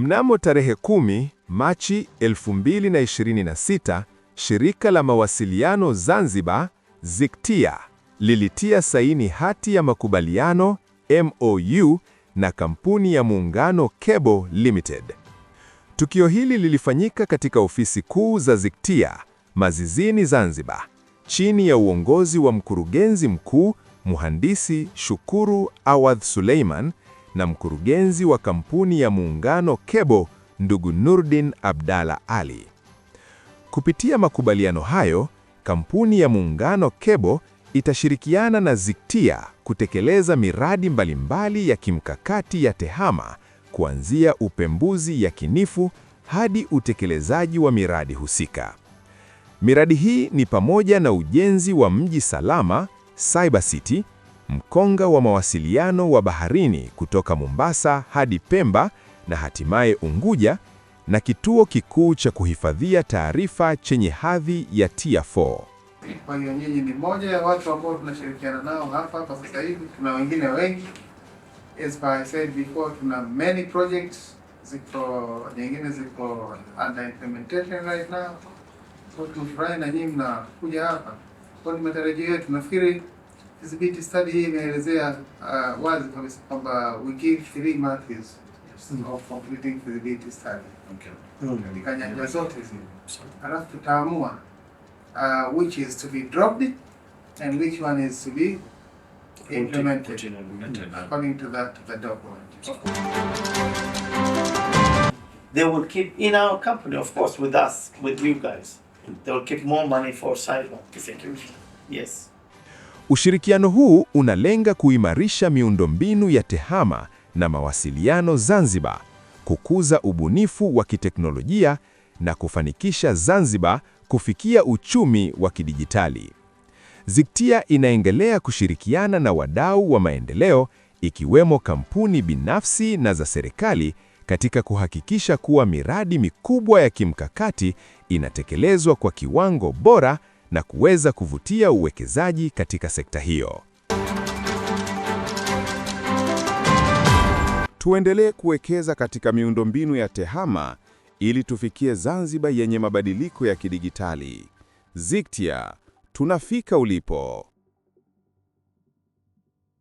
Mnamo tarehe 10 Machi 2026, Shirika la Mawasiliano Zanzibar, ZICTIA, lilitia saini hati ya makubaliano MOU na kampuni ya Muungano Cable Limited. Tukio hili lilifanyika katika ofisi kuu za ZICTIA, Mazizini, Zanzibar, chini ya uongozi wa mkurugenzi mkuu, Mhandisi Shukuru Awadh Suleiman, na mkurugenzi wa kampuni ya Muungano Cable, ndugu Nurdin Abdalla Ali. Kupitia makubaliano hayo, kampuni ya Muungano Cable itashirikiana na ZICTIA kutekeleza miradi mbalimbali ya kimkakati ya TEHAMA, kuanzia upembuzi yakinifu hadi utekelezaji wa miradi husika. Miradi hii ni pamoja na ujenzi wa mji salama, Cyber City, mkonga wa mawasiliano wa baharini kutoka Mombasa hadi Pemba na hatimaye Unguja, na kituo kikuu cha kuhifadhia taarifa chenye hadhi ya Tier 4. Kwa hiyo nyinyi ni moja ya watu ambao tunashirikiana nao hapa kwa sasa hivi. Tuna wengine wengi. As I said before, tuna many projects, nyingine ziko under implementation right now. So tunafurahi na nyinyi mnakuja hapa. Kwa matarajio yetu, nafikiri feasibility study hii imeelezea wazi kabisa kwamba we give 3 months of completing feasibility study. Okay. Kanya zote zile. Alafu tutaamua which is to be dropped and which one is to be implemented according to the document. They will keep in our company, of course, with us, with you guys. They will keep more money for cyber security. Yes. Ushirikiano huu unalenga kuimarisha miundombinu ya TEHAMA na mawasiliano Zanzibar, kukuza ubunifu wa kiteknolojia na kufanikisha Zanzibar kufikia uchumi wa kidijitali. ZICTIA inaendelea kushirikiana na wadau wa maendeleo, ikiwemo kampuni binafsi na za serikali, katika kuhakikisha kuwa miradi mikubwa ya kimkakati inatekelezwa kwa kiwango bora na kuweza kuvutia uwekezaji katika sekta hiyo. Tuendelee kuwekeza katika miundombinu ya TEHAMA ili tufikie Zanzibar yenye mabadiliko ya kidijitali. ZICTIA, tunafika ulipo.